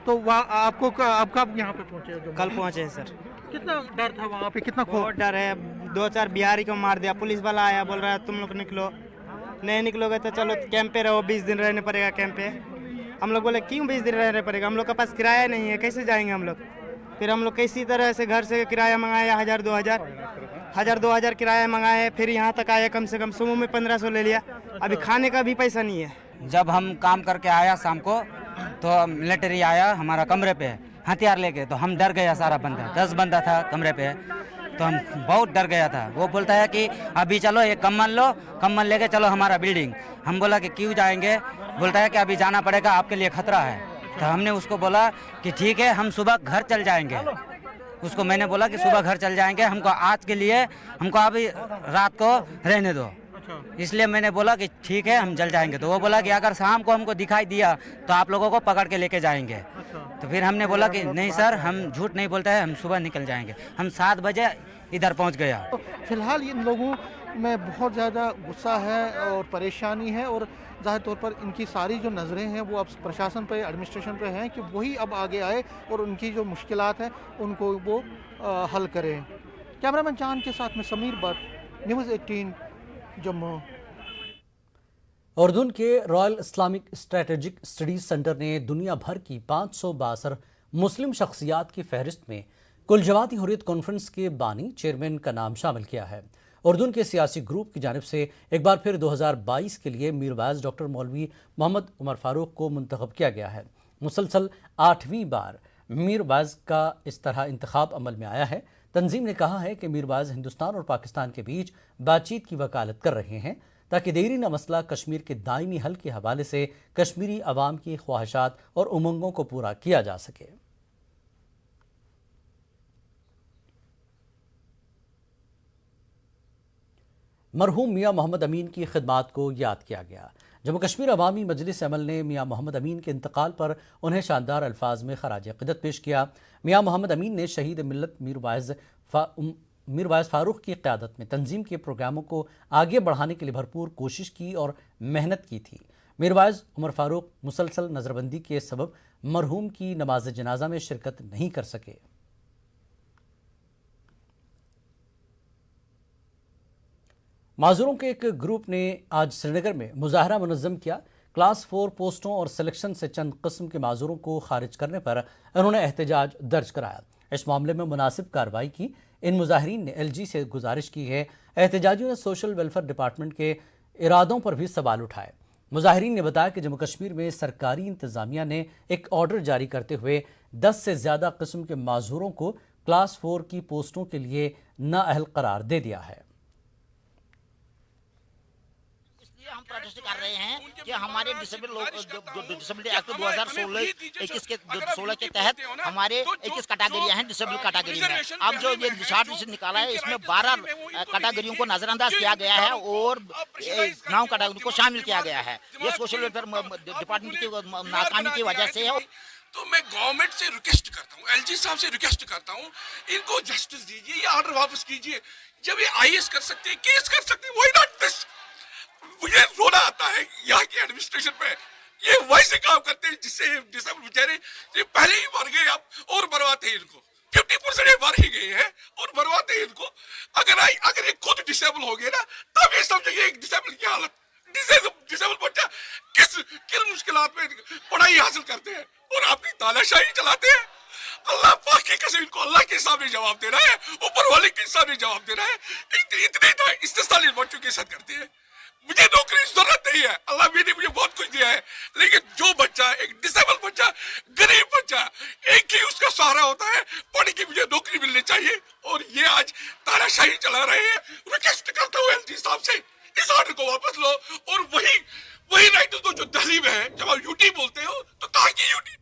तो वहाँ आपको आप कब यहाँ पे पहुँचे? कल पहुँचे हैं सर। कितना डर था वहाँ पे, कितना खौफ? बहुत डर है। 2-4 बिहारी को मार दिया, पुलिस वाला आया, बोल रहा है तुम लोग निकलो, नहीं निकलोगे तो चलो कैंप पे रहो, 20 दिन रहने पड़ेगा कैंप पे। हम लोग बोले क्यों 20 दिन रहने पड़ेगा, हम लोग के पास किराया नहीं है, कैसे जाएंगे हम लोग। फिर हम लोग किसी तरह से घर से किराया मंगाया, 1000-2000 किराया मंगाए, फिर यहाँ तक आया, कम से कम सुबह में 1500 ले लिया, अभी खाने का भी पैसा नहीं है। जब हम काम करके आया शाम को तो मिलिट्री आया हमारा कमरे पे हथियार लेके, तो हम डर गया। सारा बंदा 10 बंदा था कमरे पे, तो हम बहुत डर गया था। वो बोलता है कि अभी चलो एक कम्बल लो, कम्बल लेके चलो हमारा बिल्डिंग। हम बोला कि क्यों जाएंगे, बोलता है कि अभी जाना पड़ेगा, आपके लिए खतरा है। तो हमने उसको बोला कि ठीक है हम सुबह घर चल जाएंगे। उसको मैंने बोला कि सुबह घर चल जाएंगे, हमको आज के लिए हमको अभी रात को रहने दो। इसलिए मैंने बोला कि ठीक है हम चल जाएंगे। तो वो बोला कि अगर शाम को हमको दिखाई दिया तो आप लोगों को पकड़ के लेके जाएंगे। तो फिर हमने बोला कि नहीं सर, हम झूठ नहीं बोलते हैं, हम सुबह निकल जाएंगे। हम 7 बजे इधर पहुंच गया। तो फिलहाल इन लोगों में बहुत ज़्यादा गुस्सा है और परेशानी है, और ज़ाहिर तौर पर इनकी सारी जो नज़रें हैं वो अब प्रशासन पे, एडमिनिस्ट्रेशन पे हैं कि वही अब आगे आए और उनकी जो मुश्किलात हैं उनको वो हल करें। कैमरामैन चांद के साथ में समीर भट्ट, न्यूज़ 18 जम्मू। उर्दून के royal Islamic strategic studies centre ने दुनिया भर की 562 मुस्लिम शख्सियात की फहरिस्त में कुल जमाती हुर्रियत कॉन्फ्रेंस के बानी चेयरमैन का नाम शामिल किया है। उर्दून के सियासी ग्रुप की जानिब से एक बार फिर 2022 के लिए मीरवाइज डॉक्टर मौलवी मोहम्मद उमर फारूक को मुंतखब किया गया है। मुसलसल 8वीं बार मीरवाइज का इस तरह इंतखाब अमल में आया है। तंजीम ने कहा है कि मीरवाइज हिंदुस्तान और पाकिस्तान के बीच बातचीत की वकालत कर रहे हैं تاکہ دیرینہ مسئلہ کشمیر کے دائمی حل کے حوالے سے کشمیری عوام کی خواہشات اور امنگوں کو پورا کیا جا سکے۔ مرحوم میاں محمد امین کی خدمات کو یاد کیا گیا۔ جموں کشمیر عوامی مجلس عمل نے میاں محمد امین کے انتقال پر انہیں شاندار الفاظ میں خراج عقیدت پیش کیا۔ میاں محمد امین نے شہید ملت میر وائز فاروق کی قیادت میں تنظیم کے پروگراموں کو آگے بڑھانے کے لیے بھرپور کوشش کی اور محنت کی تھی۔ میر وائز عمر فاروق مسلسل نظر بندی کے سبب مرحوم کی نماز جنازہ میں شرکت نہیں کر سکے۔ معذوروں کے ایک گروپ نے آج سری نگر میں مظاہرہ منظم کیا۔ کلاس 4 پوسٹوں اور سلیکشن سے چند قسم کے معذوروں کو خارج کرنے پر انہوں نے احتجاج درج کرایا۔ اس معاملے میں مناسب کارروائی کی۔ ان مظاہرین نے ایل جی سے گزارش کی ہے۔ احتجاجیوں نے سوشل ویلفیئر ڈپارٹمنٹ کے ارادوں پر بھی سوال اٹھائے۔ مظاہرین نے بتایا کہ جموں کشمیر میں سرکاری انتظامیہ نے ایک آرڈر جاری کرتے ہوئے 10 سے زیادہ قسم کے معذوروں کو کلاس 4 کی پوسٹوں کے لیے نااہل قرار دے دیا ہے۔ ہم پروٹیسٹ کر رہے ہیں کہ ہمارے ڈسیبلٹی ایکٹ 2016 کے تحت ہمارے 21 کیٹیگریاں ہیں ڈسیبل کیٹیگری میں۔ اب جو یہ ڈسارٹ نکالا ہے اس میں 12 کیٹیگریوں کو نظر انداز کیا گیا ہے اور 9 کیٹیگری کو شامل کیا گیا ہے۔ یہ سوشل ویلفیئر ڈپارٹمنٹ کی ناکامی کی وجہ سے ہے۔ تو میں گورنمنٹ سے ریکویسٹ کرتا ہوں، ایل جی صاحب سے ریکویسٹ کرتا ہوں، ان کو جسٹس دیجیے، یہ آرڈر واپس کیجیے۔ جب یہ آئی ایس کر سکتے ہیں، کیس کر سکتے ہیں، وائی ناٹ دس؟ مجھے رونا آتا ہے یہاں کی ایڈمنسٹریشن پہ، یہ ویسے کام کرتے ہیں جس سے ڈسیبل بیچارے یہ پہلے ہی مر گئے اب اور مرواتے ہیں ان کو۔ 50% مر ہی گئے ہیں اور مرواتے ہیں ان کو۔ اگر یہ خود ڈسیبل ہو گئے نا تب یہ سمجھیں گے ایک ڈسیبل کی حالت۔ ڈسیبل بچہ کن مشکلات میں پڑھائی حاصل کرتے ہیں اور اپنی تالاشاہی چلاتے ہیں۔ اللہ پاک کی قسم ان کو اللہ کے سامنے جواب دینا ہے، اوپر والے کے سامنے جواب دینا ہے۔ اتنے استثناء بچوں کے ساتھ کرتے ہیں۔ مجھے نوکری کی ضرورت نہیں ہے، اللہ نے مجھے بہت کچھ دیا ہے، لیکن جو بچہ ایک ڈسیبل بچہ، غریب بچہ، ایک ہی اس کا سہارا ہوتا ہے، پڑھ کے مجھے نوکری ملنی چاہیے، اور یہ آج تالاشاہی چلا رہے ہیں۔ ریکویسٹ کرتا ہوں ایل جی صاحب سے اس آرڈر کو واپس لو، اور وہی رائٹ دو جو دہلی میں ہے۔ جب آپ یوٹی بولتے ہو تو کہاں کی یوٹی؟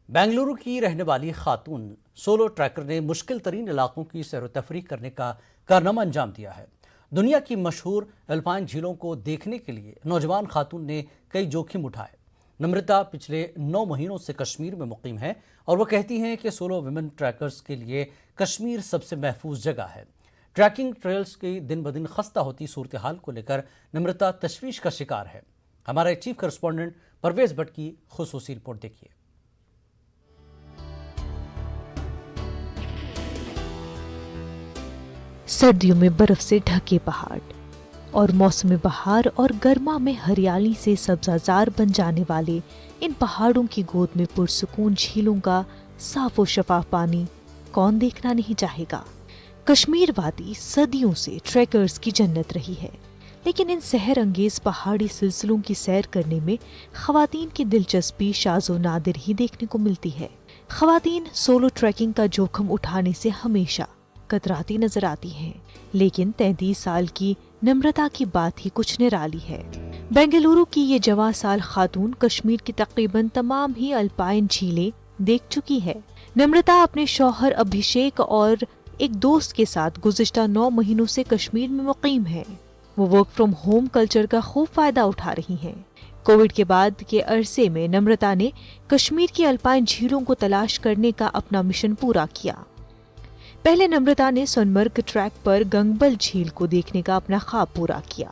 بنگلورو کی رہنے والی خاتون سولو ٹریکر نے مشکل ترین علاقوں کی سیر و تفریح کرنے کا کارنامہ انجام دیا ہے۔ دنیا کی مشہور الپائن جھیلوں کو دیکھنے کے لیے نوجوان خاتون نے کئی جوخم اٹھائے۔ نمرتا پچھلے 9 مہینوں سے کشمیر میں مقیم ہے اور وہ کہتی ہیں کہ سولو ویمن ٹریکرز کے لیے کشمیر سب سے محفوظ جگہ ہے۔ ٹریکنگ ٹریلز کی دن بدن خستہ ہوتی صورتحال کو لے کر نمرتا تشویش کا شکار ہے۔ ہمارے چیف کرسپونڈنٹ پرویز بٹ کی خصوصی رپورٹ دیکھیے۔ سردیوں میں برف سے ڈھکے پہاڑ اور موسم بہار اور گرما میں ہریالی سے سبزہ زار بن جانے والے ان پہاڑوں کی گود میں پرسکون جھیلوں کا صاف و شفاف پانی کون دیکھنا نہیں چاہے گا۔ کشمیر وادی صدیوں سے ٹریکرز کی جنت رہی ہے، لیکن ان سحر انگیز پہاڑی سلسلوں کی سیر کرنے میں خواتین کی دلچسپی شاذ و نادر ہی دیکھنے کو ملتی ہے۔ خواتین سولو ٹریکنگ کا جوخم اٹھانے سے ہمیشہ کتراتی نظر آتی ہیں، لیکن 33 سال کی نمرتا کی بات ہی کچھ نرالی ہے۔ بنگلورو کی یہ جوان سال خاتون کشمیر کی تقریباً تمام ہی الپائن جھیلیں دیکھ چکی ہے۔ نمرتا اپنے شوہر ابھیشیک اور ایک دوست کے ساتھ گزشتہ 9 مہینوں سے کشمیر میں مقیم ہے۔ وہ ورک فرام ہوم کلچر کا خوب فائدہ اٹھا رہی ہیں۔ کووڈ کے بعد کے عرصے میں نمرتا نے کشمیر کی الپائن جھیلوں کو تلاش کرنے کا اپنا مشن پورا کیا۔ پہلے نمرتا نے سونمرگ ٹریک پر گنگبل جھیل کو دیکھنے کا اپنا خواب پورا کیا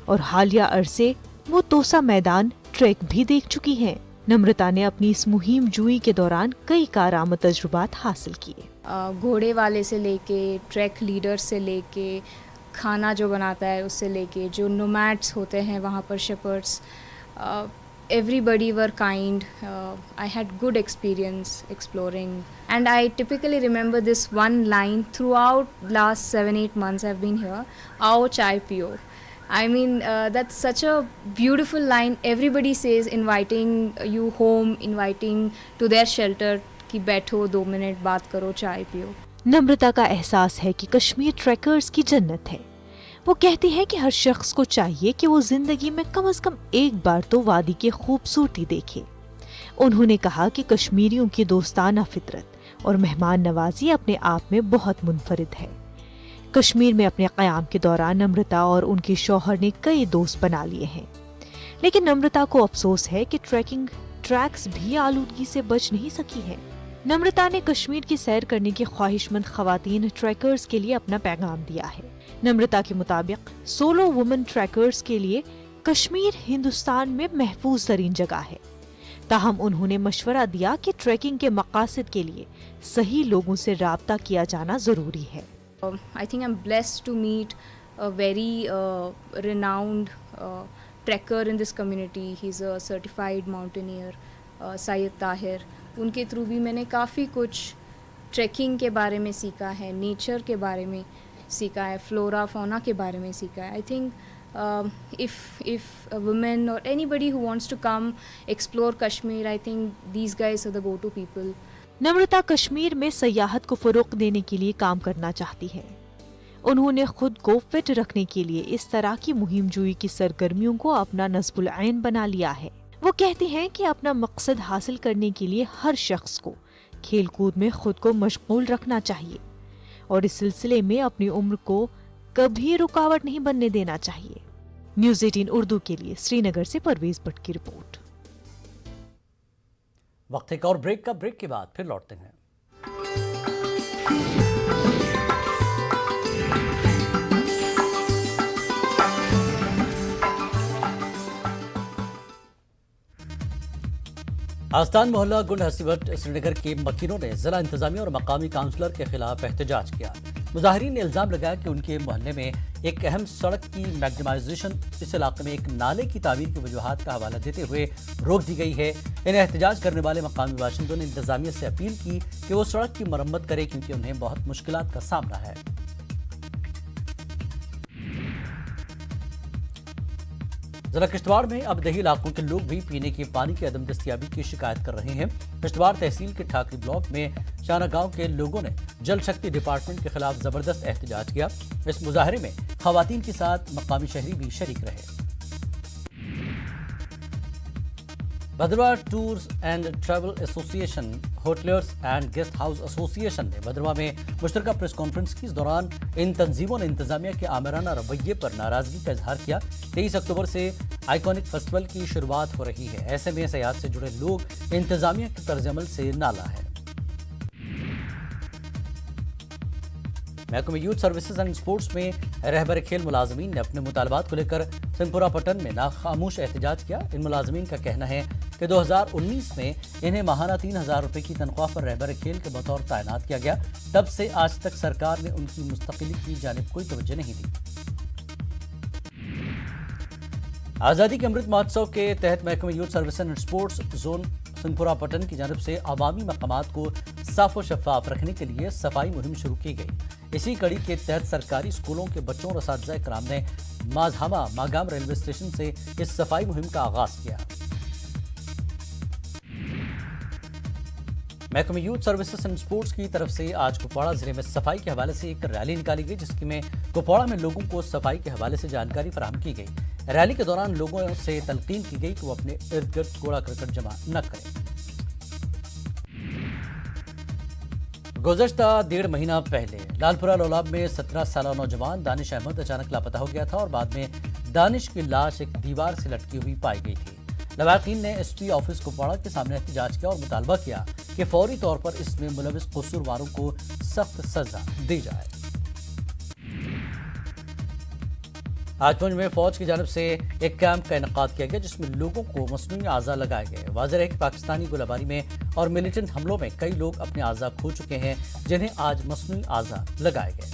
اور حالیہ عرصے وہ توسا میدان ٹریک بھی دیکھ چکی ہیں۔ نمرتا نے اپنی اس مہم جوئی کے دوران کئی کارآمد تجربات حاصل کیے۔ گھوڑے والے سے لے کے ٹریک لیڈر سے لے کے کھانا جو بناتا ہے اس سے لے کے جو نومیڈس ہوتے ہیں وہاں پر شیپرڈس، everybody were kind. I had good experience exploring, and I typically remember this one line throughout last 7-8 months I've been here. Aao chai piyo. I mean, that's such a beautiful line. Everybody says, inviting you home, inviting to their shelter ki baitho 2 minute baat karo, chai piyo. نمرتا کا احساس ہے کہ Kashmir trackers کی جنت ہے۔ وہ کہتی ہیں کہ ہر شخص کو چاہیے کہ وہ زندگی میں کم از کم ایک بار تو وادی کی خوبصورتی دیکھے۔ انہوں نے کہا کہ کشمیریوں کی دوستانہ فطرت اور مہمان نوازی اپنے آپ میں بہت منفرد ہے۔ کشمیر میں اپنے قیام کے دوران نمرتا اور ان کے شوہر نے کئی دوست بنا لیے ہیں، لیکن نمرتا کو افسوس ہے کہ ٹریکنگ ٹریکس بھی آلودگی سے بچ نہیں سکی ہے۔ نمرتا نے کشمیر کی سیر کرنے کی خواہش مند خواتین ٹریکرز کے لیے اپنا پیغام دیا ہے۔ نمرتا کے مطابق سولو وومن ٹریکرز کے لیے کشمیر ہندوستان میں محفوظ ترین جگہ ہے، تاہم انہوں نے مشورہ دیا کہ ٹریکنگ کے مقاصد کے لیے صحیح لوگوں سے رابطہ کیا جانا ضروری ہے۔ I think I'm blessed to meet a very renowned trekker in this community. He's a certified mountaineer, Syed Tahir. ان کے تھرو بھی میں نے کافی کچھ ٹریکنگ کے بارے میں سیکھا ہے، نیچر کے بارے میں سیکھا ہے، فلورا فونا کے بارے میں سیکھا ہے۔ I think if a woman or anybody who wants to come explore Kashmir, I think these guys are the go-to people. نمرتا کشمیر میں سیاحت کو فروغ دینے کے لیے کام کرنا چاہتی ہے۔ انہوں نے خود کو فٹ رکھنے کے لیے اس طرح کی مہم جوئی کی سرگرمیوں کو اپنا نصب العین بنا لیا ہے۔ وہ کہتے ہیں کہ اپنا مقصد حاصل کرنے کے لیے ہر شخص کو کھیل کود میں خود کو مشغول رکھنا چاہیے اور اس سلسلے میں اپنی عمر کو کبھی رکاوٹ نہیں بننے دینا چاہیے۔ نیوز 18 اردو کے لیے سری نگر سے پرویز بٹ کی رپورٹ۔ وقت ایک اور بریک کا، بریک کے بعد پھر لوٹتے ہیں۔ آستان محلہ گنڈ ہستی بٹ سری نگر کے مکینوں نے ضلع انتظامیہ اور مقامی کاؤنسلر کے خلاف احتجاج کیا۔ مظاہرین نے الزام لگایا کہ ان کے محلے میں ایک اہم سڑک کی میگنیمائزیشن اس علاقے میں ایک نالے کی تعمیر کی وجوہات کا حوالہ دیتے ہوئے روک دی گئی ہے۔ انہیں احتجاج کرنے والے مقامی باشندوں نے انتظامیہ سے اپیل کی کہ وہ سڑک کی مرمت کرے کیونکہ انہیں بہت مشکلات کا سامنا ہے۔ ضلع کشتواڑ میں اب دیہی علاقوں کے لوگ بھی پینے کے پانی کی عدم دستیابی کی شکایت کر رہے ہیں۔ کشتواڑ تحصیل کے ٹھاکری بلاک میں شانہ گاؤں کے لوگوں نے جل شکتی ڈپارٹمنٹ کے خلاف زبردست احتجاج کیا۔ اس مظاہرے میں خواتین کے ساتھ مقامی شہری بھی شریک رہے۔ بھدرواہ ٹورز اینڈ ٹریول ایسوسی ایشن، ہوٹلرز اینڈ گیسٹ ہاؤس ایسوسی ایشن نے بھدرواہ میں مشترکہ پریس کانفرنس کی۔ اس دوران ان تنظیموں نے انتظامیہ کے آمرانہ رویے پر ناراضگی کا اظہار کیا۔ 23 اکتوبر سے آئیکونک فیسٹیول کی شروعات ہو رہی ہے، ایسے میں سیاحت سے جڑے لوگ انتظامیہ کے طرز عمل سے نالاں ہیں۔ محکمہ یوتھ سروسز اینڈ سپورٹس میں رہبر کھیل ملازمین نے اپنے مطالبات کو لے کر سنگھپورہ پٹن میں ناخاموش احتجاج کیا۔ ان ملازمین کا کہنا ہے کہ 2019 میں انہیں ماہانہ 3000 روپے کی تنخواہ پر رہبر کھیل کے بطور تعینات کیا گیا، تب سے آج تک سرکار نے ان کی مستقلی کی جانب کوئی توجہ نہیں دی۔ آزادی کے امرت مہوتسو کے تحت محکمہ youth services and sports zone Singhpora Pattan کی جانب سے عوامی مقامات کو صاف و شفاف رکھنے کے لیے صفائی مہم شروع کی گئی۔ اسی کڑی کے تحت سرکاری اسکولوں کے بچوں اور اساتذہ کرام نے ماجھاما ماگام ریلوے اسٹیشن سے اس صفائی مہم کا آغاز کیا۔ محکمہ یوتھ سروسز اینڈ سپورٹس کی طرف سے آج کپواڑہ ضلع میں صفائی کے حوالے سے ایک ریلی نکالی گئی، جس میں کپواڑہ میں لوگوں کو صفائی کے حوالے سے جانکاری فراہم کی گئی۔ ریلی کے دوران لوگوں سے تلقین کی گئی کہ وہ اپنے ارد گرد کوڑا کرکٹ جمع نہ کریں۔ گزشتہ 1.5 مہینہ پہلے لالپورہ لولاب میں 17 سالہ نوجوان دانش احمد اچانک لاپتہ ہو گیا تھا اور بعد میں دانش کی لاش ایک دیوار سے لٹکی ہوئی پائی گئی تھی۔ لواحقین نے ایس پی آفس کپواڑہ کے سامنے احتجاج کیا اور مطالبہ کیا کہ فوری طور پر اس میں ملوث قصورواروں کو سخت سزا دی جائے۔ آج پنج میں فوج کی جانب سے ایک کیمپ کا انعقاد کیا گیا، جس میں لوگوں کو مصنوعی اعضاء لگائے گئے۔ واضح ہے کہ پاکستانی گولہ میں اور ملیٹنٹ حملوں میں کئی لوگ اپنے اعضاء کھو چکے ہیں، جنہیں آج مصنوعی اعضاء لگائے گئے۔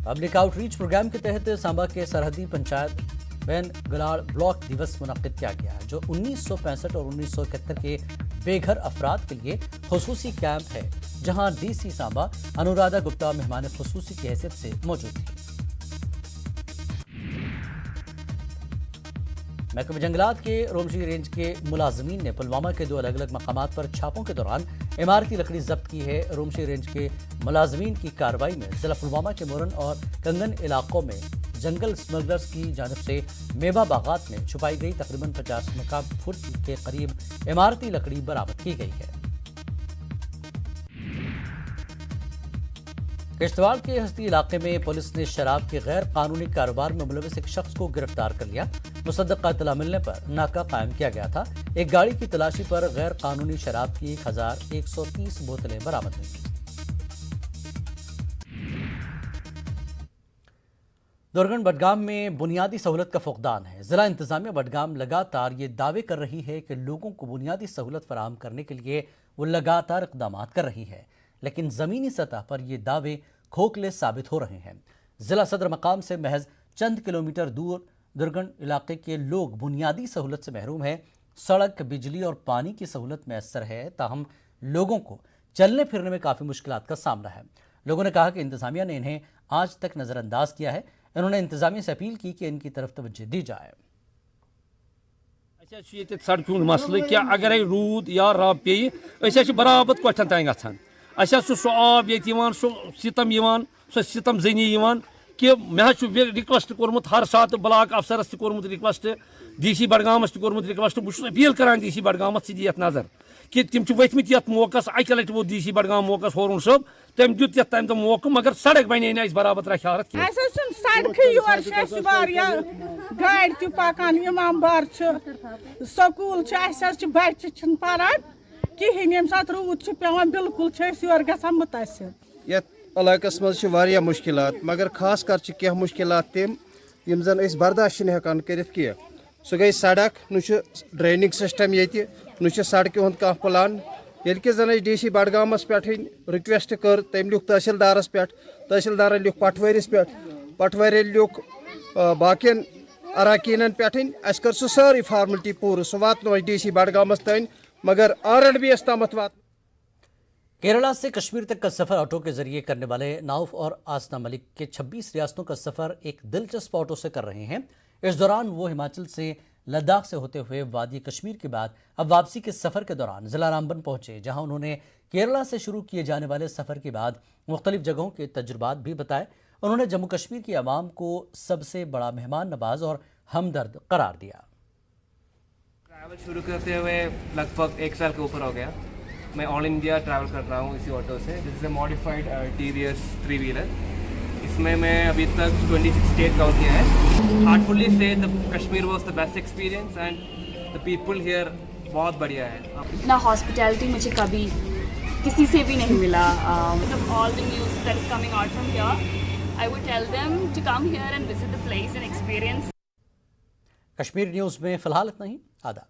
پبلک آؤٹ ریچ پروگرام کے تحت سانبا کے سرحدی پنچایت بین گلاڑ بلاک دیوس منعقد کیا گیا، جو 1965 اور 1971 کے بے گھر افراد کے لیے خصوصی کیمپ ہے، جہاں ڈی سی سانبا انورادھا گپتا مہمان خصوصی کی حیثیت سے موجود تھی۔ محکمہ جنگلات کے رومشی رینج کے ملازمین نے پلوامہ کے 2 الگ الگ مقامات پر چھاپوں کے دوران عمارتی لکڑی ضبط کی ہے۔ رومشی رینج کے ملازمین کی کارروائی میں ضلع پلوامہ کے مورن اور کنگن علاقوں میں جنگل اسمگلرز کی جانب سے میوہ باغات میں چھپائی گئی تقریباً 50 مکعب فٹ کے قریب عمارتی لکڑی برآمد کی گئی ہے۔ کشتواڑ کے ہستی علاقے میں پولیس نے شراب کے غیر قانونی کاروبار میں ملوث ایک شخص کو گرفتار کر لیا۔ مصدقہ اطلاع ملنے پر ناکہ قائم کیا گیا تھا۔ ایک گاڑی کی تلاشی پر غیر قانونی شراب کی 1130 بوتلیں برآمد ہوئی۔ درگن بڈگام میں بنیادی سہولت کا فقدان ہے۔ ضلع انتظامیہ بڈگام لگاتار یہ دعوے کر رہی ہے کہ لوگوں کو بنیادی سہولت فراہم کرنے کے لیے وہ لگاتار اقدامات کر رہی ہے، لیکن زمینی سطح پر یہ دعوے کھوکھلے ثابت ہو رہے ہیں۔ ضلع صدر مقام سے محض چند کلومیٹر دور درگن علاقے کے لوگ بنیادی سہولت سے محروم ہیں۔ سڑک، بجلی اور پانی کی سہولت میسر ہے، تاہم لوگوں کو چلنے پھرنے میں کافی مشکلات کا سامنا ہے۔ لوگوں نے کہا کہ انتظامیہ نے انہیں آج تک نظر انداز کیا ہے۔ انہوں نے انتظامیہ سے اپیل کی کہ ان کی طرف توجہ دی جائے۔ سڑکوں مسئلہ کیا اگر رود یا رب پی برابر کوٹھن تین گھان سہ آب یہ ستم سہ ستم زنی کہ مے رکویسٹ کورمت ہر سات بلاک افسرس تہ کورمت رکویسٹ، ڈی سی بڈگامس تہ کورمت رکویسٹ۔ بہت اپیل کران ڈی سی بڈگامس سی یتھ نظر کہ تم ورتمت یتھ موقع اکہ لٹہ ووت ڈی سی بڈگام موقع ہورون صٲب، تم دیت یتھ تمہ دۄہ موقع، مگر سڑک بنے نہ برابر رکھ حالت سڑکہ یور گاڑی تہ پکان، امام بار سکول بچہ پران کہین، یم سات روٗد پیوان بالکل یور گژھان متاثر۔ یتھ علاقس مز واریاہ مشکلات، مگر خاص کر کینٛہہ مشکلات تم یم زن أسۍ برداشت ہیٚکان کٔرِتھ کینٛہہ۔ سُہ گٔے سڑک، نہ ڈریننگ سسٹم ییٚتہِ، نہ سڑکہِ ہُنٛد کانٛہہ پلان۔ ییٚلہِ کہِ زن أسۍ ڈی سی بڈگامس پٮ۪ٹھ رِکویسٹ کٔر، تٔمۍ لیوٗکھ تحصیلدارس پٮ۪ٹھ، تحصیلدارن لیوٗکھ پٹوٲرِس پٮ۪ٹھ، پٹوٲرۍ لیوٗکھ باقین اراکیٖنن پٮ۪ٹھ۔ اَسہِ کٔر سُہ سٲرٕے فارملٹی پوٗرٕ، سُہ واتنو اَسہِ ڈی سی بڈگامس تانۍ، مگر R&B اس تامت وات۔ کیرلا سے کشمیر تک کا سفر آٹو کے ذریعے کرنے والے ناؤف اور آسنا ملک کے 26 ریاستوں کا سفر ایک دلچسپ آٹو سے کر رہے ہیں۔ اس دوران وہ ہماچل سے لداخ سے ہوتے ہوئے وادی کشمیر کے بعد اب واپسی کے سفر کے دوران ضلع رامبن پہنچے، جہاں انہوں نے کیرلا سے شروع کیے جانے والے سفر کے بعد مختلف جگہوں کے تجربات بھی بتائے۔ انہوں نے جموں کشمیر کی عوام کو سب سے بڑا مہمان نواز اور ہمدرد قرار دیا۔ ٹریول شروع کرتے ہوئے لگ بھگ 1 سال کے اوپر ہو گیا۔ میں آل انڈیا ٹریول کر رہا ہوں اسی آٹو سے۔ دس از اے ماڈیفائڈ TVS 3 ویلر۔ اس میں ابھی تک 26 اسٹیٹ کور کیا ہے۔ ہارٹفلی سے Kashmir was the best experience and the people here بہت بڑھیا ہے۔ اتنا ہاسپٹیلٹی مجھے کبھی کسی سے بھی نہیں ملا۔ All the news that is coming out from here, I would tell them to come here and visit the place and experience. Kashmir news میں فی الحال اتنا ہی۔ آداب۔